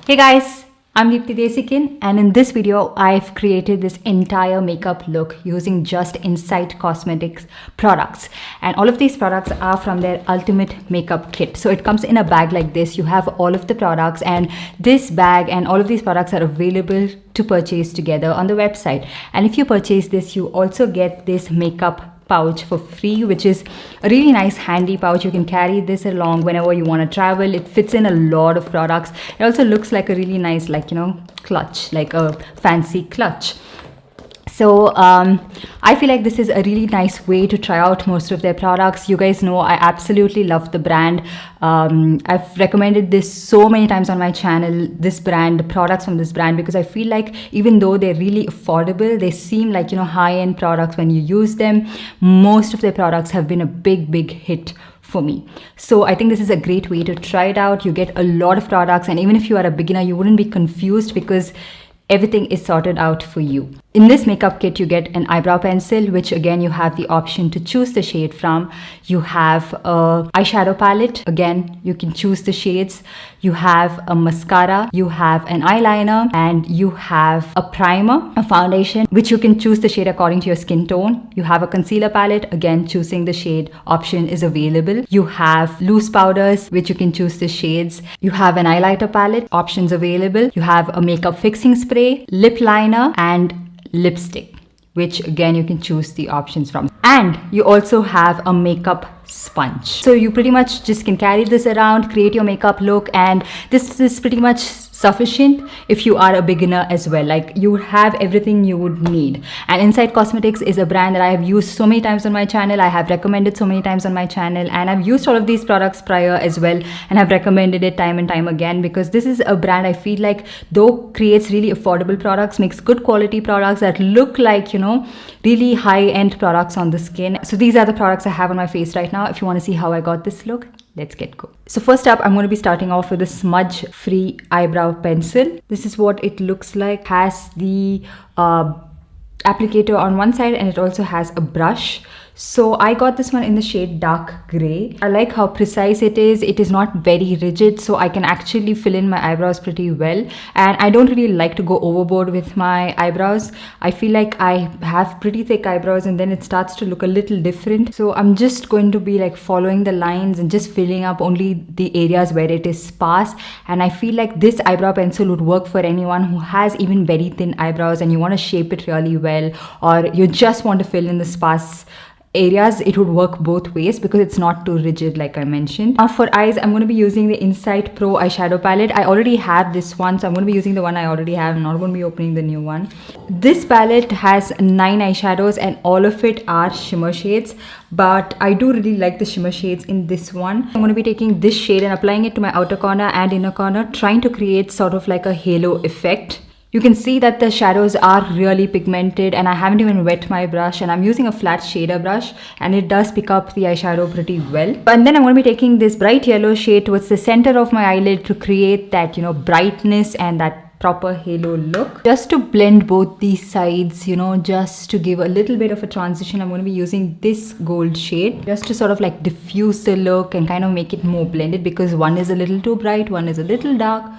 Hey guys, I'm Deepti Desikin, and in this video I've created this entire makeup look using just Insight Cosmetics products, and all of these products are from their ultimate makeup kit. So it comes in a bag like this. You have all of the products, and this bag and all of these products are available to purchase together on the website. And if you purchase this, you also get this makeup pouch for free, which is a really nice handy pouch. You can carry this along whenever you want to travel. It fits in a lot of products. It also looks like a really nice, clutch, like a fancy clutch. So I feel like this is a really nice way to try out most of their products. You guys know I absolutely love the brand. I've recommended this so many times on my channel, this brand, the products from this brand, because I feel like even though they're really affordable, they seem like, high-end products when you use them. Most of their products have been a big hit for me. So I think this is a great way to try it out. You get a lot of products, and even if you are a beginner, you wouldn't be confused because everything is sorted out for you. In this makeup kit, you get an eyebrow pencil, which again, you have the option to choose the shade from. You have a eyeshadow palette. Again, you can choose the shades. You have a mascara, you have an eyeliner, and you have a primer, a foundation, which you can choose the shade according to your skin tone. You have a concealer palette. Again, choosing the shade option is available. You have loose powders, which you can choose the shades. You have an highlighter palette, options available. You have a makeup fixing spray, lip liner, and lipstick, which again you can choose the options from. And you also have a makeup sponge. So you pretty much just can carry this around, create your makeup look, and this is pretty much sufficient if you are a beginner as well. Like, you have everything you would need. And Insight Cosmetics is a brand that I have used so many times on my channel. I have recommended so many times on my channel, and I've used all of these products prior as well, and have recommended it time and time again, because this is a brand I feel like though creates really affordable products, makes good quality products that look like, really high-end products on the skin. So these are the products I have on my face right now. If you want to see how I got this look, let's get go. So first up, I'm going to be starting off with a smudge free eyebrow pencil. This is what it looks like. Has the applicator on one side, and it also has a brush. So I got this one in the shade dark gray. I like how precise it is. It is not very rigid, so I can actually fill in my eyebrows pretty well. And I don't really like to go overboard with my eyebrows. I feel like I have pretty thick eyebrows, and then it starts to look a little different. So I'm just going to be like following the lines and just filling up only the areas where it is sparse. And I feel like this eyebrow pencil would work for anyone who has even very thin eyebrows and you want to shape it really well, or you just want to fill in the sparse areas. It would work both ways because it's not too rigid, like I mentioned. Now for eyes, I'm going to be using the Insight Pro eyeshadow palette. I already have this one, so I'm going to be using the one I already have. I'm not going to be opening the new one. This palette has 9 eyeshadows, and all of it are shimmer shades, but I do really like the shimmer shades in this one. I'm going to be taking this shade and applying it to my outer corner and inner corner, trying to create sort of like a halo effect. You can see that the shadows are really pigmented, and I haven't even wet my brush, and I'm using a flat shader brush, and it does pick up the eyeshadow pretty well. And then I'm going to be taking this bright yellow shade towards the center of my eyelid to create that, brightness and that proper halo look. Just to blend both these sides, just to give a little bit of a transition, I'm going to be using this gold shade just to sort of like diffuse the look and kind of make it more blended, because one is a little too bright, one is a little dark.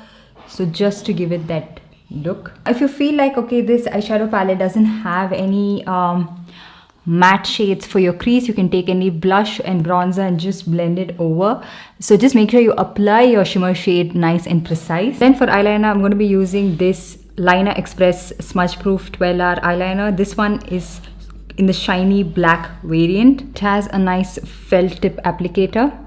So just to give it that look. If you feel like, okay, this eyeshadow palette doesn't have any matte shades for your crease, you can take any blush and bronzer and just blend it over. So just make sure you apply your shimmer shade nice and precise. Then for eyeliner, I'm going to be using this Liner Express Smudge Proof 12-hour eyeliner. This one is in the shiny black variant. It has a nice felt tip applicator.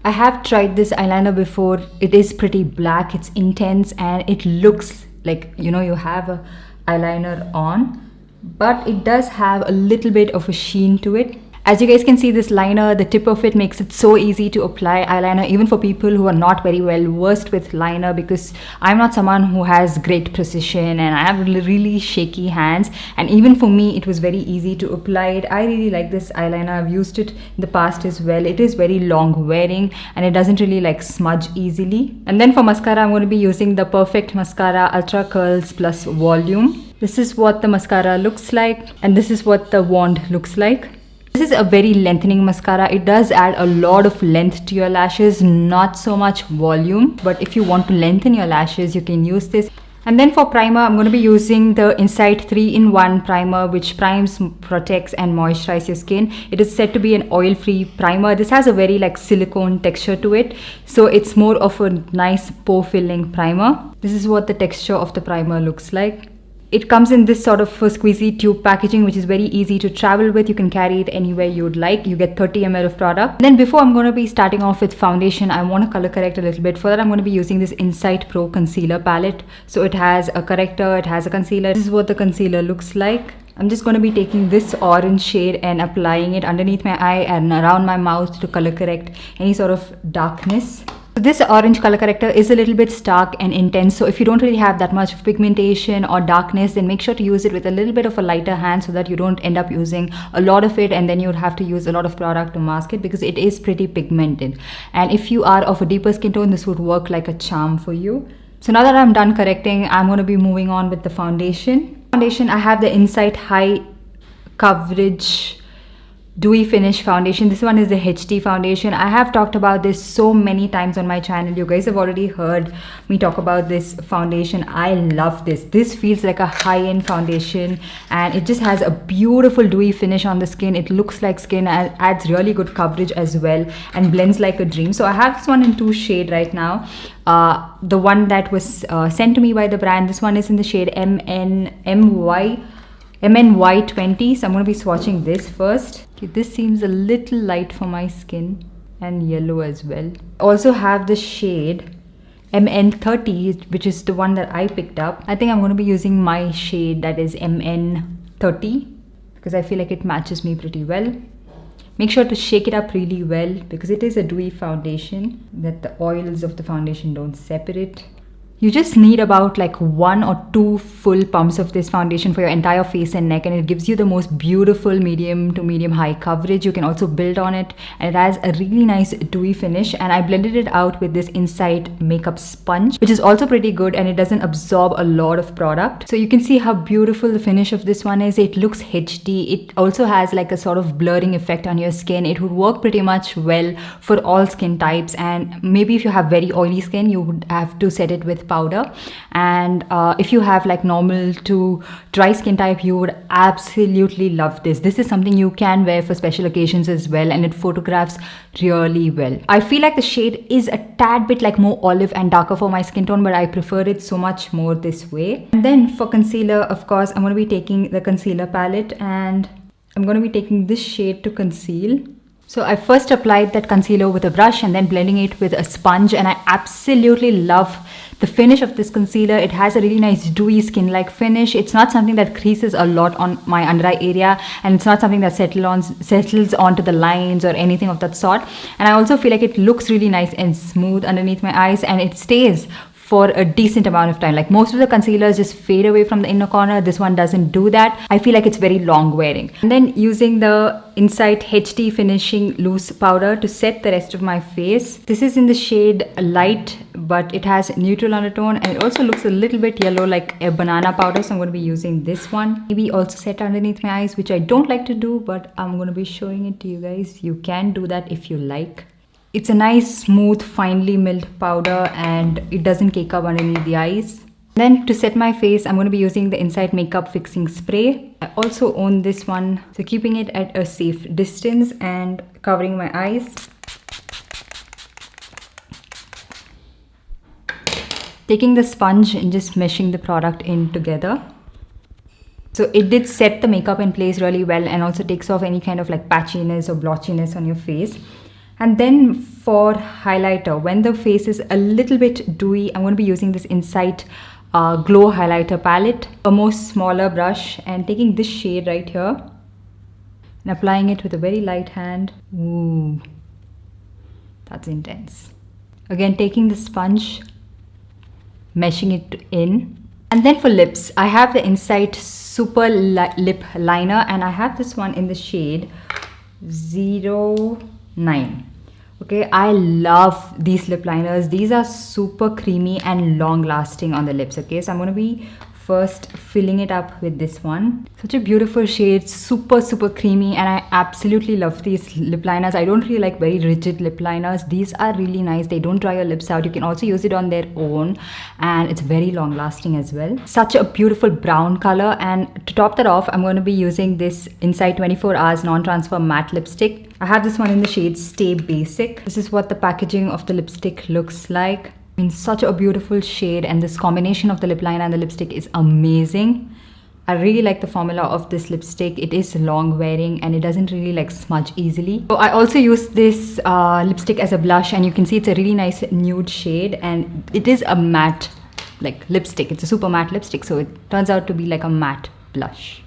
I have tried this eyeliner before. It is pretty black, it's intense, and it looks like, you have a eyeliner on, but it does have a little bit of a sheen to it. As you guys can see, this liner, the tip of it makes it so easy to apply eyeliner, even for people who are not very well versed with liner, because I'm not someone who has great precision and I have really shaky hands, and even for me it was very easy to apply it. I really like this eyeliner. I've used it in the past as well. It is very long wearing, and it doesn't really like smudge easily. And then for mascara, I'm going to be using the Perfect Mascara Ultra Curls Plus Volume. This is what the mascara looks like, and this is what the wand looks like. This is a very lengthening mascara. It does add a lot of length to your lashes, not so much volume, but if you want to lengthen your lashes, you can use this. And then for primer, I'm going to be using the Insight 3-in-1 primer, which primes, protects and moisturizes your skin. It is said to be an oil-free primer. This has a very like silicone texture to it, so it's more of a nice pore-filling primer. This is what the texture of the primer looks like. It comes in this sort of squeezy tube packaging, which is very easy to travel with. You can carry it anywhere you would like. You get 30 ml of product. Then before I'm going to be starting off with foundation, I want to color correct a little bit. For that, I'm going to be using this Insight Pro concealer palette. So it has a corrector, it has a concealer. This is what the concealer looks like. I'm just going to be taking this orange shade and applying it underneath my eye and around my mouth to color correct any sort of darkness. So this orange color corrector is a little bit stark and intense, so if you don't really have that much of pigmentation or darkness, then make sure to use it with a little bit of a lighter hand so that you don't end up using a lot of it and then you would have to use a lot of product to mask it, because it is pretty pigmented. And if you are of a deeper skin tone, this would work like a charm for you. So now that I'm done correcting, I'm going to be moving on with the foundation. I have the Insight High Coverage Dewy Finish foundation. This one is the HD foundation. I have talked about this so many times on my channel. You guys have already heard me talk about this foundation. I love this. This feels like a high-end foundation and it just has a beautiful dewy finish on the skin. It looks like skin and adds really good coverage as well and blends like a dream. So I have this one in 2 shades right now. The one that was sent to me by the brand, this one is in the shade MNY20. So I'm going to be swatching this first. Okay, this seems a little light for my skin and yellow as well. I also have the shade MN30, which is the one that I picked up. I think I'm going to be using my shade, that is MN30, because I feel like it matches me pretty well. Make sure to shake it up really well because it is a dewy foundation, that the oils of the foundation don't separate. You just need about like 1 or 2 full pumps of this foundation for your entire face and neck, and it gives you the most beautiful medium to medium high coverage. You can also build on it and it has a really nice dewy finish, and I blended it out with this Insight makeup sponge, which is also pretty good and it doesn't absorb a lot of product. So you can see how beautiful the finish of this one is. It looks HD. It also has like a sort of blurring effect on your skin. It would work pretty much well for all skin types, and maybe if you have very oily skin, you would have to set it with powder, and if you have like normal to dry skin type, you would absolutely love this. This is something you can wear for special occasions as well, and it photographs really well. I feel like the shade is a tad bit like more olive and darker for my skin tone, but I prefer it so much more this way. And then for concealer, of course, I'm going to be taking the concealer palette and I'm going to be taking this shade to conceal. So I first applied that concealer with a brush and then blending it with a sponge, and I absolutely love the finish of this concealer. It has a really nice dewy skin-like finish. It's not something that creases a lot on my under eye area, and it's not something that settles onto the lines or anything of that sort. And I also feel like it looks really nice and smooth underneath my eyes, and it stays for a decent amount of time. Like most of the concealers just fade away from the inner corner. This one doesn't do that. I feel like it's very long wearing. And then using the Insight HD Finishing Loose Powder to set the rest of my face. This is in the shade Light, but it has neutral undertone and it also looks a little bit yellow like a banana powder. So I'm going to be using this one. Maybe also set underneath my eyes, which I don't like to do, but I'm going to be showing it to you guys. You can do that if you like. It's a nice, smooth, finely milled powder and it doesn't cake up underneath the eyes. Then to set my face, I'm going to be using the Insight Makeup Fixing Spray. I also own this one, so keeping it at a safe distance and covering my eyes. Taking the sponge and just meshing the product in together. So it did set the makeup in place really well and also takes off any kind of like patchiness or blotchiness on your face. And then for highlighter, when the face is a little bit dewy, I'm going to be using this Insight Glow Highlighter Palette, a more smaller brush, and taking this shade right here and applying it with a very light hand. Ooh, that's intense. Again, taking the sponge, meshing it in. And then for lips, I have the Insight Super Lip Liner, and I have this one in the shade 09. Okay, I love these lip liners. These are super creamy and long lasting on the lips. Okay, so I'm going to be first filling it up with this one. Such a beautiful shade, super creamy, and I absolutely love these lip liners. I don't really like very rigid lip liners. These are really nice. They don't dry your lips out. You can also use it on their own, and it's very long lasting as well. Such a beautiful brown color, and to top that off, I'm going to be using this Insight 24 Hours Non-Transfer Matte Lipstick. I have this one in the shade Stay Basic. This is what the packaging of the lipstick looks like. In such a beautiful shade, and this combination of the lip liner and the lipstick is amazing. I really like the formula of this lipstick. It is long wearing and it doesn't really like smudge easily. So I also use this lipstick as a blush, and you can see it's a really nice nude shade, and it is a matte like lipstick. It's a super matte lipstick, so it turns out to be like a matte blush.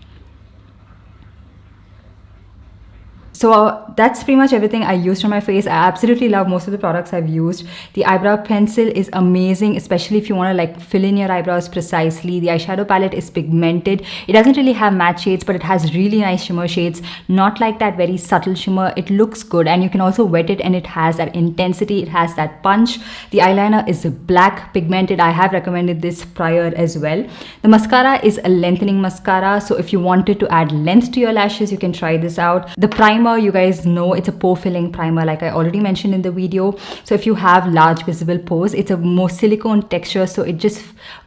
So that's pretty much everything I used on my face. I absolutely love most of the products I've used. The eyebrow pencil is amazing, especially if you want to like fill in your eyebrows precisely. The eyeshadow palette is pigmented. It doesn't really have matte shades, but it has really nice shimmer shades. Not like that very subtle shimmer. It looks good, and you can also wet it and it has that intensity. It has that punch. The eyeliner is black pigmented. I have recommended this prior as well. The mascara is a lengthening mascara. So if you wanted to add length to your lashes, you can try this out. The primer, you guys know it's a pore filling primer like I already mentioned in the video. So if you have large visible pores, it's a more silicone texture, so it just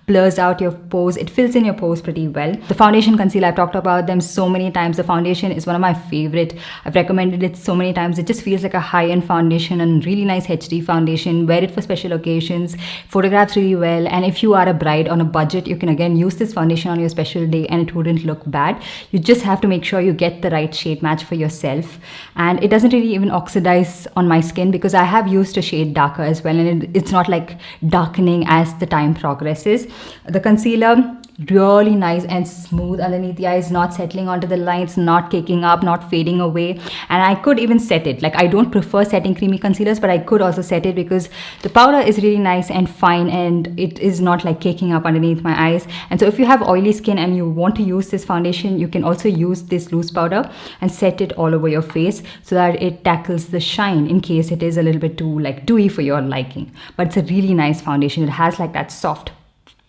blurs out your pores. It fills in your pores pretty well. The foundation concealer, I've talked about them so many times. The foundation is one of my favorite. I've recommended it so many times. It just feels like a high-end foundation and really nice HD foundation. Wear it for special occasions, photographs really well, and if you are a bride on a budget, you can again use this foundation on your special day and it wouldn't look bad. You just have to make sure you get the right shade match for yourself, and it doesn't really even oxidize on my skin because I have used a shade darker as well, and it's not like darkening as the time progresses. The concealer, really nice and smooth underneath the eyes, not settling onto the lines, not caking up, not fading away. And I could even set it. Like, I don't prefer setting creamy concealers, but I could also set it because the powder is really nice and fine, and it is not like caking up underneath my eyes. And so if you have oily skin and you want to use this foundation, you can also use this loose powder and set it all over your face so that it tackles the shine in case it is a little bit too like dewy for your liking. But it's a really nice foundation. It has like that soft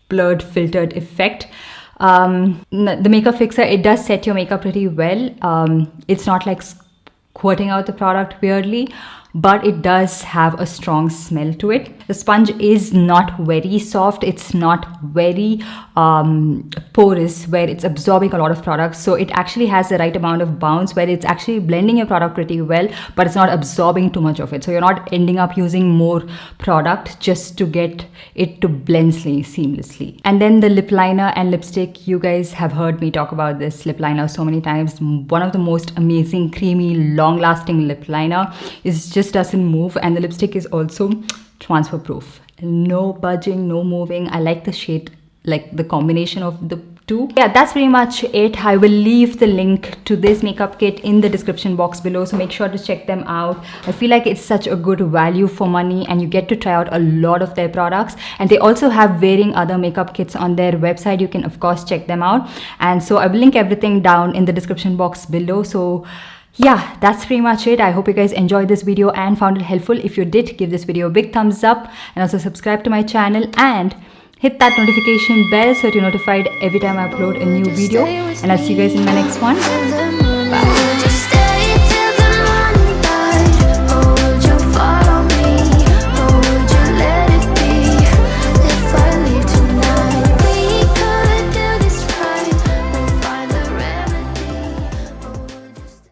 blurred filtered effect. The makeup fixer, it does set your makeup pretty well. It's not like squirting out the product weirdly, but it does have a strong smell to it. The sponge is not very soft. It's not very porous where it's absorbing a lot of products. So it actually has the right amount of bounce where it's actually blending your product pretty well, but it's not absorbing too much of it. So you're not ending up using more product just to get it to blend seamlessly. And then the lip liner and lipstick, you guys have heard me talk about this lip liner so many times. One of the most amazing, creamy, long-lasting lip liner. Just doesn't move, and the lipstick is also transfer proof. No budging, no moving. I like the shade, like the combination of the two. Yeah, that's pretty much it. I will leave the link to this makeup kit in the description box below, so make sure to check them out. I feel like it's such a good value for money, and you get to try out a lot of their products, and they also have varying other makeup kits on their website. You can of course check them out, and so I will link everything down in the description box below. So yeah, that's pretty much it. I hope you guys enjoyed this video and found it helpful. If you did, give this video a big thumbs up, and also subscribe to my channel and hit that notification bell so that you're notified every time I upload a new video. And I'll see you guys in my next one.